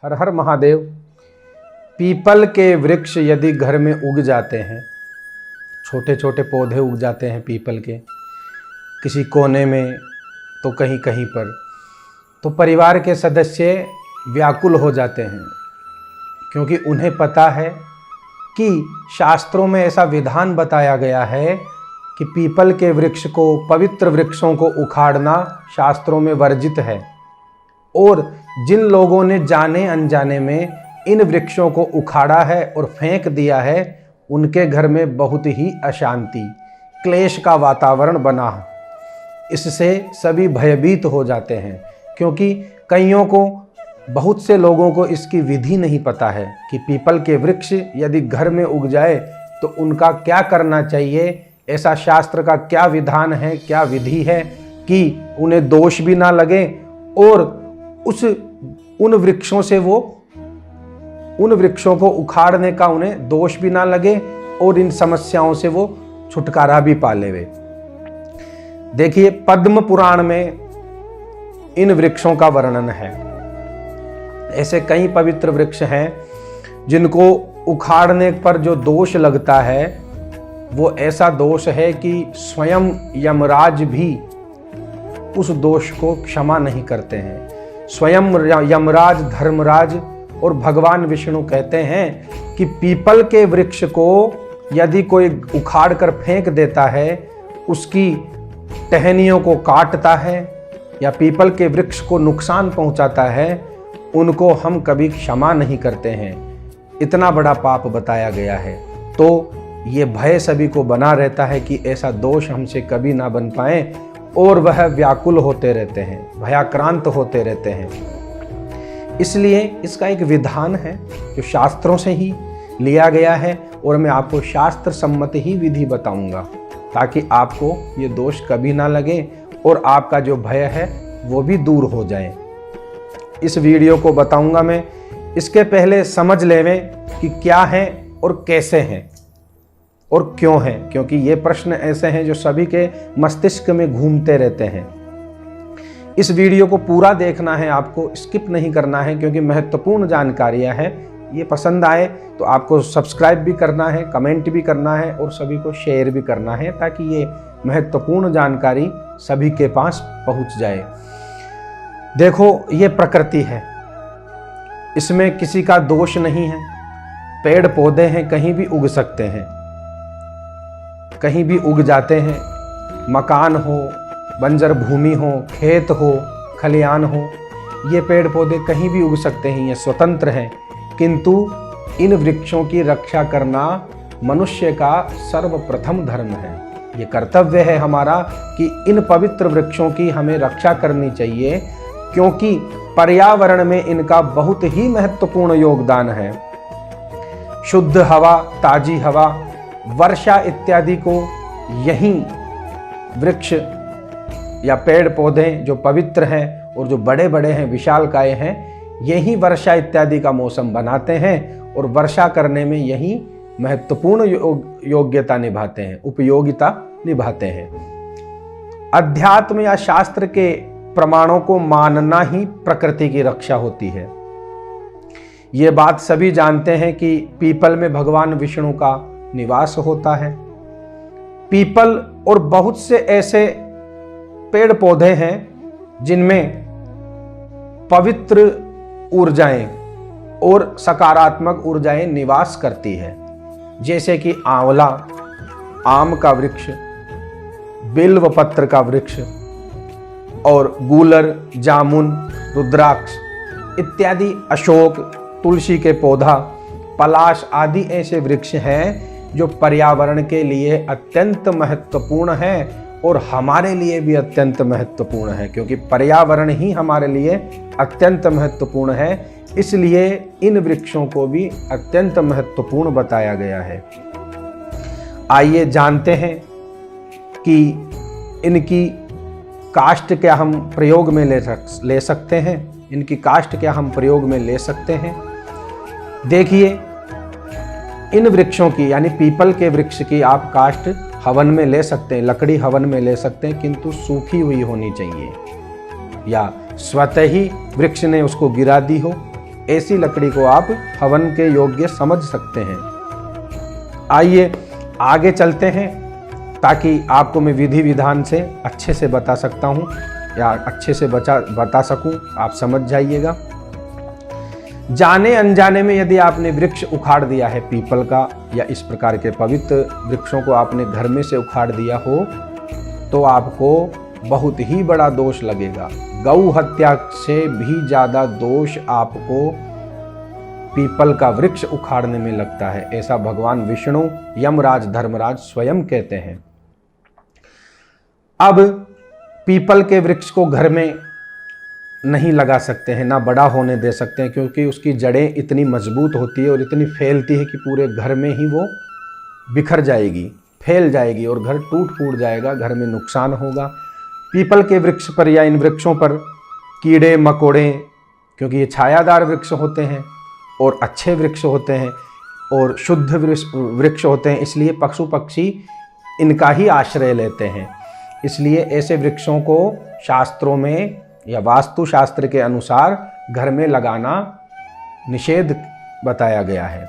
हर हर Mahadev. People के वृक्ष यदि घर में उग जाते हैं, छोटे छोटे पौधे उग जाते हैं पीपल के, किसी कोने में तो कहीं कहीं पर, तो परिवार के सदस्य व्याकुल हो जाते हैं, क्योंकि उन्हें पता है कि शास्त्रों में ऐसा विधान बताया गया है कि पीपल के वृक्ष को, पवित्र वृक्षों को उखाड़ना शास्त्रों में वर्जित है। और जिन लोगों ने जाने अनजाने में इन वृक्षों को उखाड़ा है और फेंक दिया है, उनके घर में बहुत ही अशांति, क्लेश का वातावरण बना है। इससे सभी भयभीत हो जाते हैं, क्योंकि कईयों को, बहुत से लोगों को इसकी विधि नहीं पता है कि पीपल के वृक्ष यदि घर में उग जाए तो उनका क्या करना चाहिए, ऐसा शास्त्र का क्या विधान है, क्या विधि है कि उन्हें दोष भी ना लगे और उन वृक्षों से उन वृक्षों को उखाड़ने का उन्हें दोष भी ना लगे और इन समस्याओं से वो छुटकारा भी पा लेवे। देखिए, पद्म पुराण में इन वृक्षों का वर्णन है। ऐसे कई पवित्र वृक्ष हैं जिनको उखाड़ने पर जो दोष लगता है वो ऐसा दोष है कि स्वयं यमराज भी उस दोष को क्षमा नहीं करते हैं। स्वयं यमराज, धर्मराज और भगवान विष्णु कहते हैं कि पीपल के वृक्ष को यदि कोई उखाड़ कर फेंक देता है, उसकी टहनियों को काटता है या पीपल के वृक्ष को नुकसान पहुंचाता है, उनको हम कभी क्षमा नहीं करते हैं। इतना बड़ा पाप बताया गया है। तो ये भय सभी को बना रहता है कि ऐसा दोष हमसे कभी ना बन पाए और वह व्याकुल होते रहते हैं, भयाक्रांत होते रहते हैं। इसलिए इसका एक विधान है जो शास्त्रों से ही लिया गया है और मैं आपको शास्त्र सम्मत ही विधि बताऊंगा, ताकि आपको ये दोष कभी ना लगे और आपका जो भय है वो भी दूर हो जाए। इस वीडियो को बताऊंगा मैं। इसके पहले समझ लेवें कि क्या है और कैसे हैं और क्यों हैं, क्योंकि ये प्रश्न ऐसे हैं जो सभी के मस्तिष्क में घूमते रहते हैं। इस वीडियो को पूरा देखना है, आपको स्किप नहीं करना है, क्योंकि महत्वपूर्ण जानकारियां हैं। ये पसंद आए तो आपको सब्सक्राइब भी करना है, कमेंट भी करना है और सभी को शेयर भी करना है, ताकि ये महत्वपूर्ण जानकारी सभी के पास पहुंच जाए। देखो, ये प्रकृति है, इसमें किसी का दोष नहीं है। पेड़ पौधे हैं, कहीं भी उग सकते हैं, कहीं भी उग जाते हैं। मकान हो, बंजर भूमि हो, खेत हो, खलियान हो, ये पेड़ पौधे कहीं भी उग सकते हैं, ये स्वतंत्र हैं। किंतु इन वृक्षों की रक्षा करना मनुष्य का सर्वप्रथम धर्म है। ये कर्तव्य है हमारा कि इन पवित्र वृक्षों की हमें रक्षा करनी चाहिए, क्योंकि पर्यावरण में इनका बहुत ही महत्वपूर्ण योगदान है। शुद्ध हवा, ताजी हवा, वर्षा इत्यादि को यही वृक्ष या पेड़ पौधे जो पवित्र हैं और जो बड़े बड़े हैं, विशालकाय हैं, यही वर्षा इत्यादि का मौसम बनाते हैं और वर्षा करने में यही महत्वपूर्ण योग्यता निभाते हैं, उपयोगिता निभाते हैं। अध्यात्म या शास्त्र के प्रमाणों को मानना ही प्रकृति की रक्षा होती है। ये बात सभी जानते हैं कि पीपल में भगवान विष्णु का निवास होता है। पीपल और बहुत से ऐसे पेड़ पौधे हैं जिनमें पवित्र ऊर्जाएं और सकारात्मक ऊर्जाएं निवास करती है, जैसे कि आंवला, आम का वृक्ष, बिल्व पत्र का वृक्ष और गूलर, जामुन, रुद्राक्ष इत्यादि, अशोक, तुलसी के पौधा, पलाश आदि ऐसे वृक्ष हैं जो पर्यावरण के लिए अत्यंत महत्वपूर्ण है और हमारे लिए भी अत्यंत महत्वपूर्ण है, क्योंकि पर्यावरण ही हमारे लिए अत्यंत महत्वपूर्ण है। इसलिए इन वृक्षों को भी अत्यंत महत्वपूर्ण बताया गया है। आइए जानते हैं कि इनकी काष्ठ क्या हम प्रयोग में ले सकते हैं, इनकी काष्ठ क्या हम प्रयोग में ले सकते हैं। देखिए, इन वृक्षों की यानी पीपल के वृक्ष की आप काष्ठ हवन में ले सकते हैं, लकड़ी हवन में ले सकते हैं, किंतु सूखी हुई होनी चाहिए, या स्वतः ही वृक्ष ने उसको गिरा दी हो ऐसी लकड़ी को आप हवन के योग्य समझ सकते हैं। आइए आगे चलते हैं, ताकि आपको मैं विधि विधान से अच्छे से बता सकता हूँ या अच्छे से बता सकूँ, आप समझ जाइएगा। जाने अनजाने में यदि आपने वृक्ष उखाड़ दिया है पीपल का या इस प्रकार के पवित्र वृक्षों को आपने घर में से उखाड़ दिया हो, तो आपको बहुत ही बड़ा दोष लगेगा। गौ हत्या से भी ज़्यादा दोष आपको पीपल का वृक्ष उखाड़ने में लगता है, ऐसा भगवान विष्णु यमराज धर्मराज स्वयं कहते हैं। अब पीपल के वृक्ष को घर में नहीं लगा सकते हैं, ना बड़ा होने दे सकते हैं, क्योंकि उसकी जड़ें इतनी मजबूत होती है और इतनी फैलती है कि पूरे घर में ही वो बिखर जाएगी, फैल जाएगी और घर टूट फूट जाएगा, घर में नुकसान होगा। पीपल के वृक्ष पर या इन वृक्षों पर कीड़े मकोड़े, क्योंकि ये छायादार वृक्ष होते हैं और अच्छे वृक्ष होते हैं और शुद्ध वृक्ष होते हैं, इसलिए पशु पक्षी इनका ही आश्रय लेते हैं। इसलिए ऐसे वृक्षों को शास्त्रों में या वास्तु शास्त्र के अनुसार घर में लगाना निषेध बताया गया है,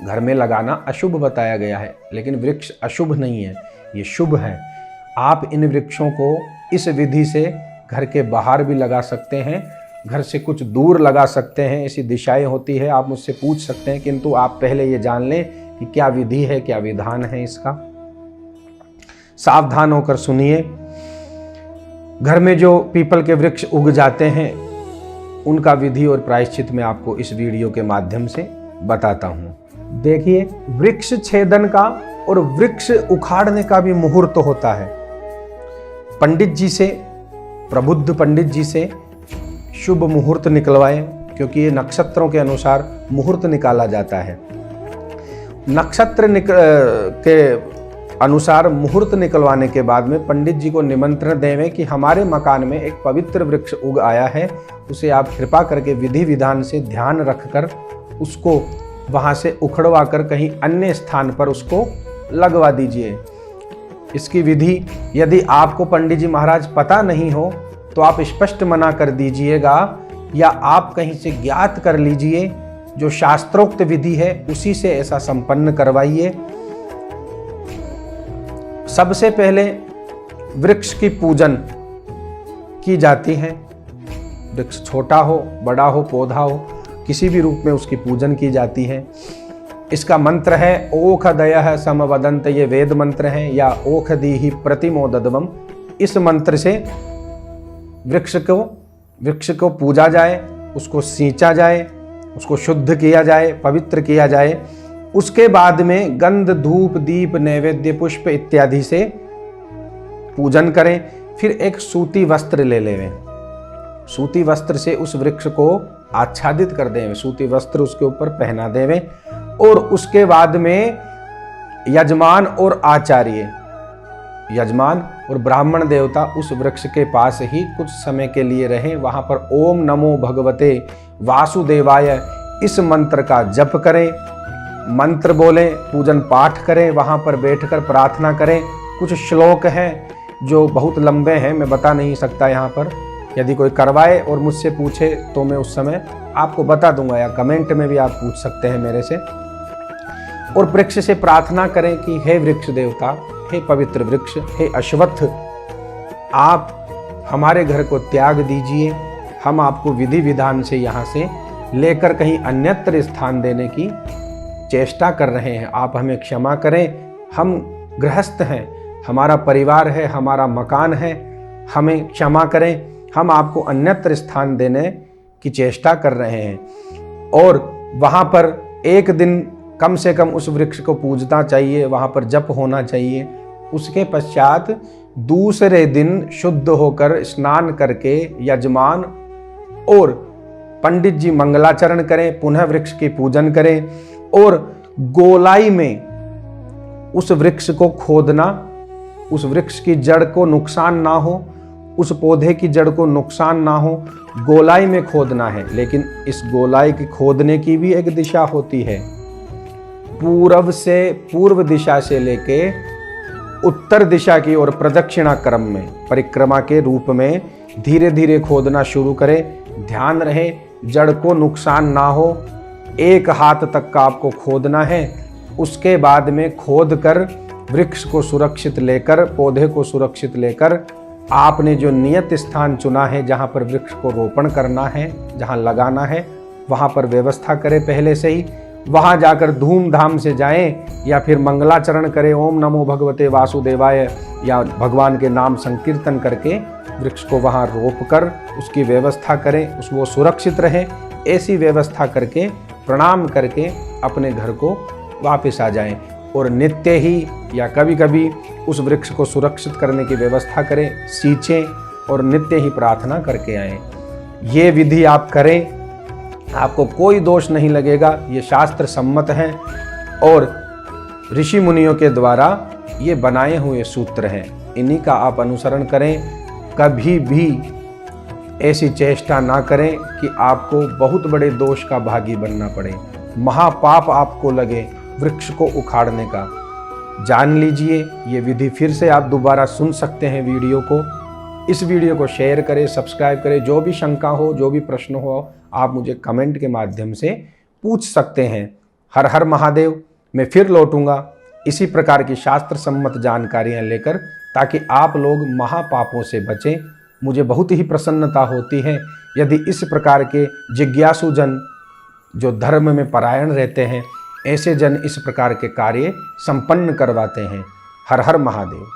घर में लगाना अशुभ बताया गया है। लेकिन वृक्ष अशुभ नहीं है, ये शुभ है। आप इन वृक्षों को इस विधि से घर के बाहर भी लगा सकते हैं, घर से कुछ दूर लगा सकते हैं, ऐसी दिशाएं होती है, आप मुझसे पूछ सकते हैं। किंतु आप पहले ये जान लें कि क्या विधि है, क्या विधान है इसका। सावधान होकर सुनिए। घर में जो पीपल के वृक्ष उग जाते हैं उनका विधि और प्रायश्चित मैं आपको इस वीडियो के माध्यम से बताता हूँ। देखिए, वृक्ष छेदन का और वृक्ष उखाड़ने का भी मुहूर्त होता है। पंडित जी से, प्रबुद्ध पंडित जी से शुभ मुहूर्त निकलवाएं, क्योंकि ये नक्षत्रों के अनुसार मुहूर्त निकाला जाता है। नक्षत्र के अनुसार मुहूर्त निकलवाने के बाद में पंडित जी को निमंत्रण देवें कि हमारे मकान में एक पवित्र वृक्ष उग आया है, उसे आप कृपा करके विधि विधान से ध्यान रखकर उसको वहाँ से उखड़वा कर कहीं अन्य स्थान पर उसको लगवा दीजिए। इसकी विधि यदि आपको पंडित जी महाराज पता नहीं हो तो आप स्पष्ट मना कर दीजिएगा, या आप कहीं से ज्ञात कर लीजिए। जो शास्त्रोक्त विधि है उसी से ऐसा संपन्न करवाइए। सबसे पहले वृक्ष की पूजन की जाती है। वृक्ष छोटा हो, बड़ा हो, पौधा हो, किसी भी रूप में उसकी पूजन की जाती है। इसका मंत्र है ओखदयः समवदन्त, ये वेद मंत्र है, या ओखदीहि प्रतिमोदध्वम्। इस मंत्र से वृक्ष को पूजा जाए, उसको सींचा जाए, उसको शुद्ध किया जाए, पवित्र किया जाए। उसके बाद में गंध धूप दीप नैवेद्य पुष्प इत्यादि से पूजन करें। फिर एक सूती वस्त्र ले लें, सूती वस्त्र से उस वृक्ष को आच्छादित कर दें, सूती वस्त्र उसके ऊपर पहना देवें। और उसके बाद में यजमान और आचार्य, यजमान और ब्राह्मण देवता उस वृक्ष के पास ही कुछ समय के लिए रहें। वहाँ पर ओम नमो भगवते वासुदेवाय इस मंत्र का जप करें, मंत्र बोलें, पूजन पाठ करें, वहाँ पर बैठकर प्रार्थना करें। कुछ श्लोक हैं जो बहुत लंबे हैं, मैं बता नहीं सकता यहाँ पर। यदि कोई करवाए और मुझसे पूछे तो मैं उस समय आपको बता दूंगा, या कमेंट में भी आप पूछ सकते हैं मेरे से। और वृक्ष से प्रार्थना करें कि हे वृक्ष देवता, हे पवित्र वृक्ष, हे अश्वत्थ, आप हमारे घर को त्याग दीजिए। हम आपको विधि विधान से यहाँ से लेकर कहीं अन्यत्र स्थान देने की चेष्टा कर रहे हैं, आप हमें क्षमा करें। हम गृहस्थ हैं, हमारा परिवार है, हमारा मकान है, हमें क्षमा करें। हम आपको अन्यत्र स्थान देने की चेष्टा कर रहे हैं। और वहाँ पर एक दिन कम से कम उस वृक्ष को पूजना चाहिए, वहाँ पर जप होना चाहिए। उसके पश्चात दूसरे दिन शुद्ध होकर स्नान करके यजमान और पंडित जी मंगलाचरण करें, पुनः वृक्ष की पूजन करें। और गोलाई में उस वृक्ष को खोदना, उस वृक्ष की जड़ को नुकसान ना हो, उस पौधे की जड़ को नुकसान ना हो, गोलाई में खोदना है। लेकिन इस गोलाई की खोदने की भी एक दिशा होती है। पूर्व दिशा से लेके उत्तर दिशा की ओर प्रदक्षिणा क्रम में परिक्रमा के रूप में धीरे धीरे खोदना शुरू करें। ध्यान रहे जड़ को नुकसान ना हो, 1 हाथ तक का आपको खोदना है। उसके बाद में खोद कर वृक्ष को सुरक्षित लेकर, पौधे को सुरक्षित लेकर, आपने जो नियत स्थान चुना है जहाँ पर वृक्ष को रोपण करना है, जहाँ लगाना है, वहाँ पर व्यवस्था करें पहले से ही। वहाँ जाकर धूमधाम से जाएं या फिर मंगलाचरण करें, ओम नमो भगवते वासुदेवाय, या भगवान के नाम संकीर्तन करके वृक्ष को वहाँ रोप कर उसकी व्यवस्था करें, वो सुरक्षित रहे। ऐसी व्यवस्था करके प्रणाम करके अपने घर को वापस आ जाएं और नित्य ही या कभी कभी उस वृक्ष को सुरक्षित करने की व्यवस्था करें, सींचें और नित्य ही प्रार्थना करके आएं। ये विधि आप करें, आपको कोई दोष नहीं लगेगा। ये शास्त्र सम्मत हैं और ऋषि मुनियों के द्वारा ये बनाए हुए सूत्र हैं। इन्हीं का आप अनुसरण करें। कभी भी ऐसी चेष्टा ना करें कि आपको बहुत बड़े दोष का भागी बनना पड़े, महापाप आपको लगे वृक्ष को उखाड़ने का। जान लीजिए ये विधि। फिर से आप दोबारा सुन सकते हैं वीडियो को। इस वीडियो को शेयर करें, सब्सक्राइब करें। जो भी शंका हो, जो भी प्रश्न हो, आप मुझे कमेंट के माध्यम से पूछ सकते हैं। हर हर महादेव। मैं फिर लौटूंगा इसी प्रकार की शास्त्र सम्मत जानकारियां लेकर, ताकि आप लोग महापापों से बचें। मुझे बहुत ही प्रसन्नता होती है यदि इस प्रकार के जिज्ञासु जन, जो धर्म में परायण रहते हैं, ऐसे जन इस प्रकार के कार्य संपन्न करवाते हैं। हर हर महादेव।